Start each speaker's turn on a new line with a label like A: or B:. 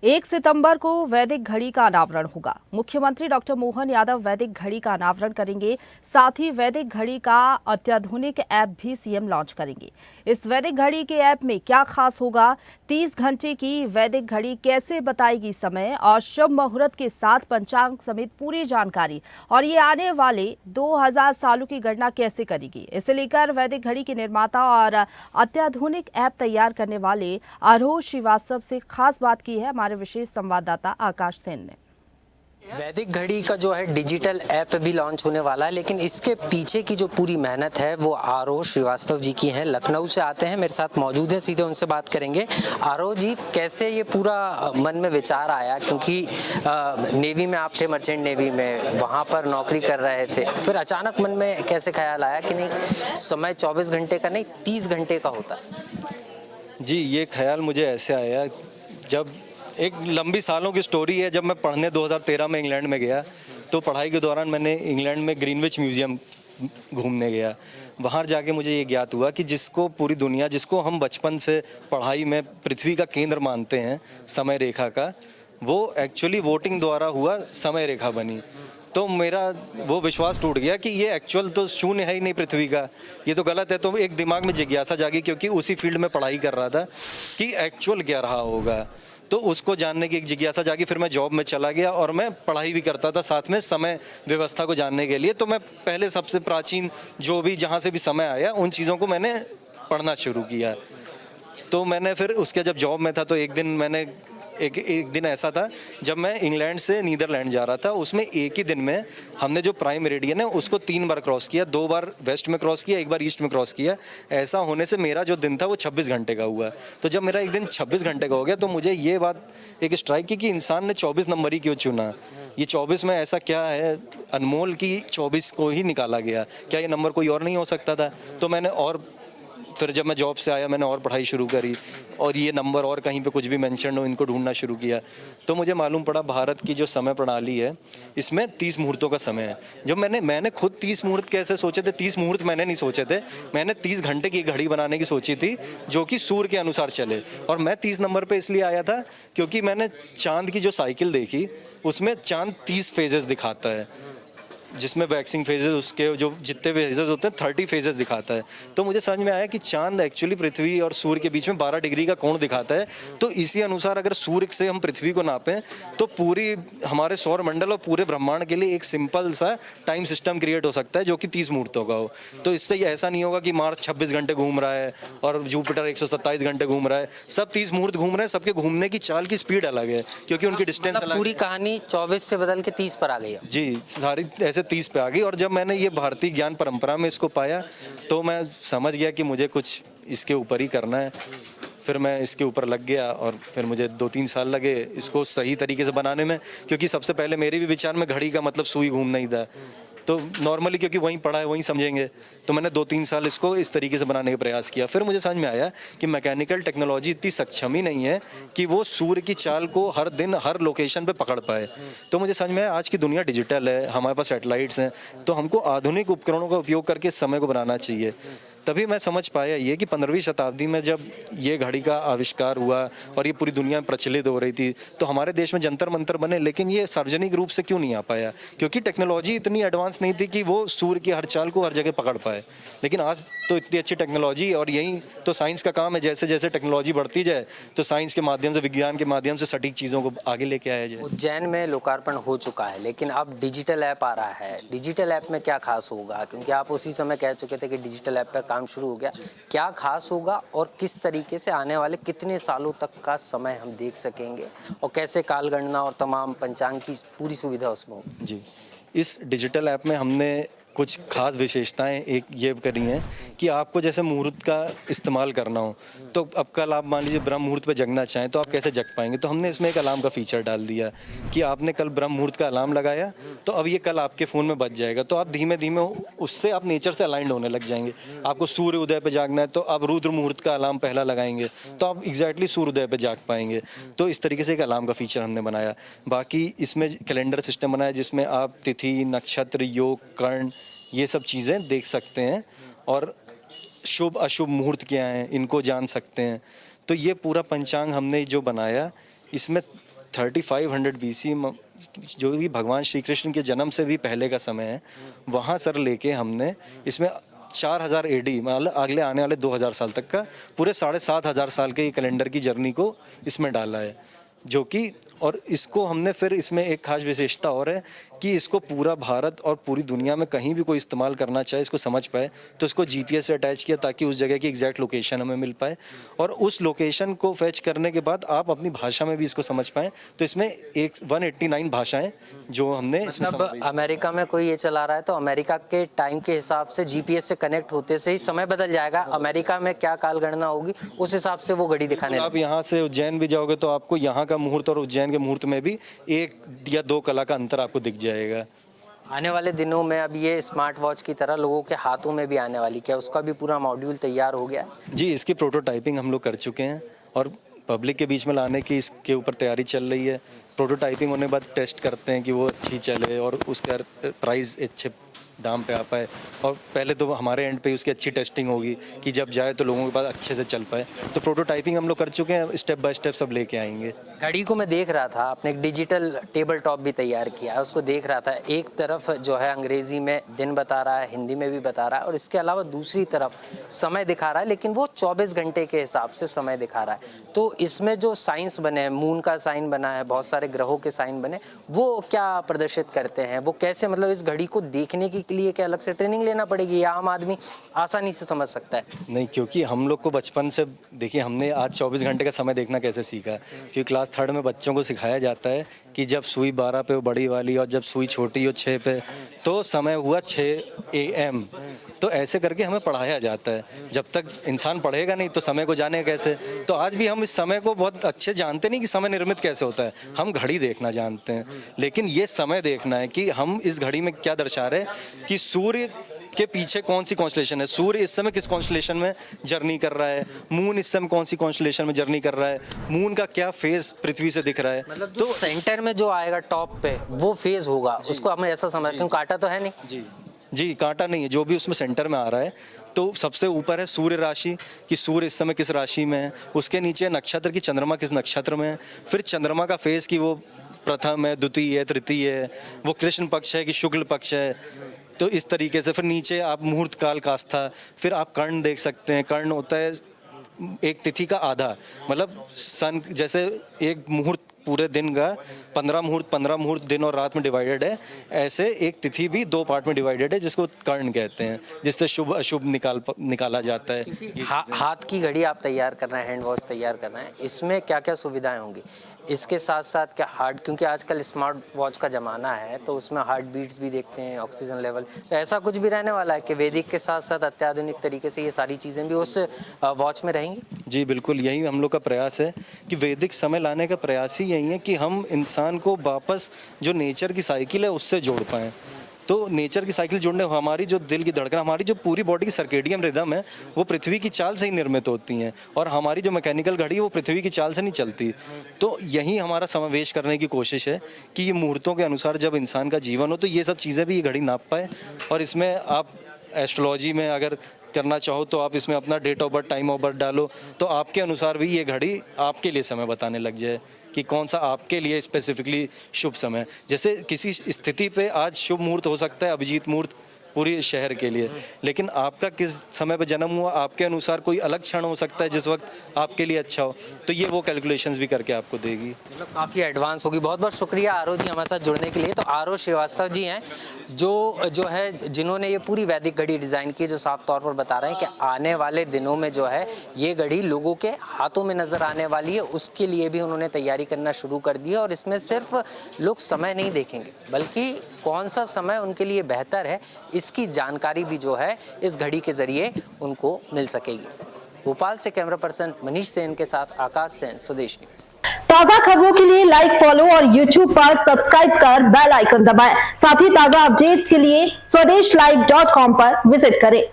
A: 1 सितंबर को वैदिक घड़ी का अनावरण होगा। मुख्यमंत्री डॉक्टर मोहन यादव वैदिक घड़ी का अनावरण करेंगे। साथ ही वैदिक घड़ी का अत्याधुनिक ऐप भी सीएम लॉन्च करेंगे। इस वैदिक घड़ी के ऐप में क्या खास होगा, 30 घंटे की वैदिक घड़ी कैसे बताएगी समय और शुभ मुहूर्त के साथ पंचांग समेत पूरी जानकारी, और ये आने वाले 2000 सालों की गणना कैसे करेगी, इसे लेकर वैदिक घड़ी के निर्माता और अत्याधुनिक ऐप तैयार करने वाले आरोह श्रीवास्तव से खास बात की है हमारे विशेष संवाददाता आकाश सेन ने।
B: वैदिक घड़ी का जो है डिजिटल ऐप भी लॉन्च होने वाला है, लेकिन इसके पीछे की जो पूरी मेहनत है वो आरोह श्रीवास्तव जी की है। लखनऊ से आते हैं, मेरे साथ मौजूद है, सीधे उनसे बात करेंगे। आरोह जी, कैसे ये पूरा मन में विचार आया? क्योंकि नेवी में आप थे, मर्चेंट नेवी में, वहाँ पर नौकरी कर रहे थे, फिर अचानक मन में कैसे ख्याल आया कि नहीं, समय 24 घंटे का नहीं 30 घंटे का होता है?
C: जी, ये ख्याल मुझे ऐसे आया जब एक लंबी सालों की स्टोरी है। जब मैं पढ़ने 2013 में इंग्लैंड में गया, तो पढ़ाई के दौरान मैंने इंग्लैंड में ग्रीनविच म्यूज़ियम घूमने गया। वहाँ जाके मुझे ये ज्ञात हुआ कि जिसको पूरी दुनिया, जिसको हम बचपन से पढ़ाई में पृथ्वी का केंद्र मानते हैं समय रेखा का, वो एक्चुअली वोटिंग द्वारा हुआ समय रेखा बनी। तो मेरा वो विश्वास टूट गया कि ये एक्चुअल तो शून्य है ही नहीं पृथ्वी का, ये तो गलत है। तो एक दिमाग में जिज्ञासा जागी, क्योंकि उसी फील्ड में पढ़ाई कर रहा था कि एक्चुअल क्या रहा होगा, तो उसको जानने की एक जिज्ञासा जागी। फिर मैं जॉब में चला गया और मैं पढ़ाई भी करता था साथ में समय व्यवस्था को जानने के लिए। तो मैं पहले सबसे प्राचीन जो भी जहाँ से भी समय आया उन चीज़ों को मैंने पढ़ना शुरू किया। तो मैंने फिर उसके जब जॉब में था, तो एक दिन मैंने एक दिन ऐसा था जब मैं इंग्लैंड से नीदरलैंड जा रहा था। उसमें एक ही दिन में हमने जो प्राइम मेरिडियन है उसको 3 बार क्रॉस किया, 2 बार वेस्ट में क्रॉस किया, 1 बार ईस्ट में क्रॉस किया। ऐसा होने से मेरा जो दिन था वो 26 घंटे का हुआ। तो जब मेरा एक दिन 26 घंटे का हो गया, तो मुझे ये बात एक स्ट्राइक की कि इंसान ने 24 नंबर ही क्यों चुना। ये 24 में ऐसा क्या है अनमोल कि 24 को ही निकाला गया? क्या ये नंबर कोई और नहीं हो सकता था? तो मैंने और फिर जब मैं जॉब से आया, मैंने और पढ़ाई शुरू करी, और ये नंबर और कहीं पे कुछ भी मेंशन हो, इनको ढूंढना शुरू किया। तो मुझे मालूम पड़ा भारत की जो समय प्रणाली है इसमें 30 मुहूर्तों का समय है। जब मैंने खुद 30 मुहूर्त कैसे सोचे थे, 30 मुहूर्त मैंने नहीं सोचे थे, मैंने 30 घंटे की घड़ी बनाने की सोची थी जो कि सूर्य के अनुसार चले। और मैं 30 नंबर पर इसलिए आया था क्योंकि मैंने चाँद की जो साइकिल देखी उसमें चाँद 30 फेजेस दिखाता है, जिसमें वैक्सिंग फेजेस उसके जो जितने फेजेस होते हैं 30 फेजेस दिखाता है। तो मुझे समझ में आया कि चांद एक्चुअली पृथ्वी और सूर्य के बीच में 12 डिग्री का कोण दिखाता है। तो इसी अनुसार अगर सूर्य से हम पृथ्वी को नापें तो पूरी हमारे सौर मंडल और पूरे ब्रह्मांड के लिए एक सिंपल सा टाइम सिस्टम क्रिएट हो सकता है जो कि 30 मुहूर्तों का हो। तो इससे ये ऐसा नहीं होगा कि मार्स 26 घंटे घूम रहा है और जुपिटर 127 घंटे घूम रहा है। सब 30 मुहूर्त घूम रहे हैं, सबके घूमने की चाल की स्पीड अलग है क्योंकि उनकी डिस्टेंस अलग है।
B: पूरी कहानी 24 से बदल के 30 पर आ गई।
C: जी, सारी ऐसे 30 पे आ गई। और जब मैंने ये भारतीय ज्ञान परंपरा में इसको पाया तो मैं समझ गया कि मुझे कुछ इसके ऊपर ही करना है। फिर मैं इसके ऊपर लग गया और फिर मुझे 2-3 साल लगे इसको सही तरीके से बनाने में, क्योंकि सबसे पहले मेरे भी विचार में घड़ी का मतलब सुई घूमना ही था। तो नॉर्मली क्योंकि वहीं पढ़ा है वहीं समझेंगे, तो मैंने 2-3 साल इसको इस तरीके से बनाने का प्रयास किया। फिर मुझे समझ में आया कि मैकेनिकल टेक्नोलॉजी इतनी सक्षम ही नहीं है कि वो सूर्य की चाल को हर दिन हर लोकेशन पे पकड़ पाए। तो मुझे समझ में आया आज की दुनिया डिजिटल है, हमारे पास सैटेलाइट्स हैं, तो हमको आधुनिक उपकरणों का उपयोग करके इस समय को बनाना चाहिए। तभी मैं समझ पाया ये कि 15वीं शताब्दी में जब ये घड़ी का आविष्कार हुआ और ये पूरी दुनिया में प्रचलित हो रही थी, तो हमारे देश में जंतर मंतर बने, लेकिन ये सार्वजनिक रूप से क्यों नहीं आ पाया? क्योंकि टेक्नोलॉजी इतनी एडवांस नहीं थी कि वो सूर्य की हर चाल को हर जगह पकड़ पाए। लेकिन आज तो इतनी अच्छी टेक्नोलॉजी, और यही तो साइंस का काम है, जैसे जैसे टेक्नोलॉजी बढ़ती जाए तो साइंस के माध्यम से, विज्ञान के माध्यम से सटीक चीज़ों को आगे लेके आया जाए।
B: उज्जैन में लोकार्पण हो चुका है, लेकिन अब डिजिटल ऐप आ रहा है। डिजिटल ऐप में क्या खास होगा? क्योंकि आप उसी समय कह चुके थे कि डिजिटल ऐप पर काम शुरू हो गया। क्या खास होगा और किस तरीके से आने वाले कितने सालों तक का समय हम देख सकेंगे, और कैसे कालगणना और तमाम पंचांग की पूरी सुविधा उसमें होगी?
C: जी, इस डिजिटल ऐप में हमने कुछ खास विशेषताएं एक ये करी हैं कि आपको जैसे मुहूर्त का इस्तेमाल करना हो, तो अब कल आप मान लीजिए ब्रह्म मुहूर्त पे जगना चाहें तो आप कैसे जग पाएंगे? तो हमने इसमें एक अलार्म का फीचर डाल दिया कि आपने कल ब्रह्म मुहूर्त का अलार्म लगाया तो अब ये कल आपके फ़ोन में बज जाएगा। तो आप धीमे धीमे उससे आप नेचर से अलाइंड होने लग जाएंगे। आपको सूर्य उदय पे जागना है तो आप रुद्र मुहूर्त का अलार्म पहला लगाएंगे तो आप एग्जैक्टली सूर्योदय पे जाग पाएंगे। तो इस तरीके से एक अलार्म का फीचर हमने बनाया। बाकी इसमें कैलेंडर सिस्टम बनाया जिसमें आप तिथि, नक्षत्र, योग, कर्ण, ये सब चीज़ें देख सकते हैं, और शुभ अशुभ मुहूर्त क्या हैं इनको जान सकते हैं। तो ये पूरा पंचांग हमने जो बनाया, इसमें 3500 BC जो भी भगवान श्री कृष्ण के जन्म से भी पहले का समय है, वहाँ सर लेके हमने इसमें 4000 AD मतलब अगले आने वाले 2000 साल तक का पूरे 7500 साल के ये कैलेंडर की जर्नी को इसमें डाला है, जो कि और इसको हमने फिर इसमें एक खास विशेषता और है कि इसको पूरा भारत और पूरी दुनिया में कहीं भी कोई इस्तेमाल करना चाहे, इसको समझ पाए, तो इसको GPS से अटैच किया ताकि उस जगह की एग्जैक्ट लोकेशन हमें मिल पाए, और उस लोकेशन को फैच करने के बाद आप अपनी भाषा में भी इसको समझ पाएँ। तो इसमें 189 भाषाएं जो हमने इसमें
B: मतलब अमेरिका में कोई ये चला रहा है तो अमेरिका के टाइम के हिसाब से GPS से कनेक्ट होते से ही समय बदल जाएगा। अमेरिका में क्या काल गणना होगी उस हिसाब से वो घड़ी दिखाने
C: आप यहाँ से उज्जैन भी जाओगे तो आपको यहाँ का मुहूर्त और उज्जैन के मुहूर्त में भी 1 या 2 कला का अंतर आपको दिख जाएगा।
B: आने वाले दिनों में अब ये स्मार्ट वॉच की तरह लोगों के हाथों में भी आने वाली, क्या उसका भी पूरा मॉड्यूल तैयार हो गया?
C: जी, इसकी प्रोटोटाइपिंग हम लोग कर चुके हैं और पब्लिक के बीच में लाने की इसके ऊपर तैयारी चल रही है। प्रोटोटाइपिंग होने के बाद टेस्ट करते हैं कि वो अच्छी चले और उसका प्राइस अच्छे दाम पे आ पाए, और पहले तो हमारे एंड पे उसकी अच्छी टेस्टिंग होगी कि जब जाए तो लोगों के पास अच्छे से चल पाए। तो प्रोटोटाइपिंग हम लोग कर चुके हैं, स्टेप बाय स्टेप सब लेके आएंगे।
B: घड़ी को मैं देख रहा था, आपने एक डिजिटल टेबल टॉप भी तैयार किया है, उसको देख रहा था। एक तरफ जो है अंग्रेजी में दिन बता रहा है, हिंदी में भी बता रहा है, और इसके अलावा दूसरी तरफ समय दिखा रहा है, लेकिन वो 24 घंटे के हिसाब से समय दिखा रहा है। तो इसमें जो साइंस बने हैं, मून का साइन बना है, बहुत सारे ग्रहों के साइन बने, वो क्या प्रदर्शित करते हैं? वो कैसे, मतलब इस घड़ी को देखने के लिए क्या अलग से ट्रेनिंग लेना पड़ेगी या आम आदमी आसानी से समझ सकता है?
C: नहीं, क्योंकि हम लोग को बचपन से देखिए, हमने आज 24 घंटे का समय देखना कैसे सीखा है, क्योंकि क्लास 3rd में बच्चों को सिखाया जाता है कि जब सुई 12 पे हो बड़ी वाली और जब सुई छोटी हो 6 पे तो समय हुआ 6 AM। तो ऐसे करके हमें पढ़ाया जाता है। जब तक इंसान पढ़ेगा नहीं तो समय को जाने कैसे। तो आज भी हम इस समय को बहुत अच्छे जानते नहीं कि समय निर्मित कैसे होता है, हम घड़ी देखना जानते हैं, लेकिन ये समय देखना है कि हम इस घड़ी में क्या दर्शा रहे हैं कि सूर्य के पीछे कौन सी कॉन्स्टलेशन है, सूर्य इस समय किस कॉन्स्टलेशन में जर्नी कर रहा है, मून इस समय कौन सी कॉन्स्टलेशन में जर्नी कर रहा है, मून का क्या फेज पृथ्वी से दिख रहा है।
B: मतलब तो सेंटर में जो आएगा टॉप पे वो फेज होगा, उसको हमें ऐसा समझ, क्यों कांटा तो है नहीं।
C: जी, कांटा नहीं है, जो भी उसमें सेंटर में आ रहा है। तो सबसे ऊपर है सूर्य राशि कि सूर्य इस समय किस राशि में है, उसके नीचे नक्षत्र की चंद्रमा किस नक्षत्र में है, फिर चंद्रमा का फेज कि वो प्रथम है, द्वितीय है, तृतीय है, वो कृष्ण पक्ष है कि शुक्ल पक्ष है। तो इस तरीके से फिर नीचे आप मुहूर्त काल कास्था, फिर आप कर्ण देख सकते हैं। कर्ण होता है एक तिथि का आधा, मतलब सन जैसे एक मुहूर्त पूरे दिन का 15 मुहूर्त दिन और रात में डिवाइडेड है, ऐसे एक तिथि भी 2 पार्ट में डिवाइडेड है जिसको कर्ण कहते हैं, जिससे शुभ अशुभ निकाला जाता है।
B: हाथ की घड़ी आप तैयार कर रहे हैं, हैंड वॉच तैयार कर रहे हैं, इसमें क्या क्या सुविधाएं होंगी? इसके साथ साथ क्या हार्ट, क्योंकि आजकल स्मार्ट वॉच का ज़माना है तो उसमें हार्ट बीट्स भी देखते हैं, ऑक्सीजन लेवल, तो ऐसा कुछ भी रहने वाला है कि वैदिक के साथ साथ अत्याधुनिक तरीके से ये सारी चीज़ें भी उस वॉच में रहेंगी? जी
C: बिल्कुल, यही हम लोग का प्रयास है कि वैदिक समय लाने का प्रयास ही यही है कि हम इंसान को वापस जो नेचर की साइकिल है उससे जोड़ पाएँ। तो नेचर की साइकिल जोड़ने, हमारी जो दिल की धड़कन, हमारी जो पूरी बॉडी की सर्केडियन रिदम है वो पृथ्वी की चाल से ही निर्मित होती हैं, और हमारी जो मैकेनिकल घड़ी है वो पृथ्वी की चाल से नहीं चलती। तो यही हमारा समावेश करने की कोशिश है कि ये मुहूर्तों के अनुसार जब इंसान का जीवन हो तो ये सब चीज़ें भी ये घड़ी नाप पाए। और इसमें आप एस्ट्रोलॉजी में अगर करना चाहो तो आप इसमें अपना date of birth, time of birth डालो तो आपके अनुसार भी ये घड़ी आपके लिए समय बताने लग जाए कि कौन सा आपके लिए स्पेसिफिकली शुभ समय। जैसे किसी स्थिति पे आज शुभ मुहूर्त हो सकता है, अभिजीत मुहूर्त पूरी शहर के लिए, लेकिन आपका किस समय पे जन्म हुआ आपके अनुसार कोई अलग क्षण हो सकता है जिस वक्त आपके लिए अच्छा हो, तो ये वो कैलकुलेशंस भी करके आपको देगी।
B: मतलब काफ़ी एडवांस होगी। बहुत बहुत शुक्रिया आरो जी हमारे साथ जुड़ने के लिए। तो आरो श्रीवास्तव जी हैं जो है जिन्होंने ये पूरी वैदिक घड़ी डिज़ाइन की, जो साफ तौर पर बता रहे हैं कि आने वाले दिनों में जो है ये घड़ी लोगों के हाथों में नज़र आने वाली है, उसके लिए भी उन्होंने तैयारी करना शुरू कर दी है। और इसमें सिर्फ लोग समय नहीं देखेंगे बल्कि कौन सा समय उनके लिए बेहतर है इसकी जानकारी भी जो है इस घड़ी के जरिए उनको मिल सकेगी। भोपाल से कैमरा पर्सन मनीष सेन के साथ आकाश सेन, स्वदेश न्यूज।
A: ताज़ा खबरों के लिए लाइक, फॉलो और YouTube पर सब्सक्राइब कर बेल आइकन दबाएं। साथ ही ताज़ा अपडेट्स के लिए स्वदेशलाइव.com पर विजिट करें।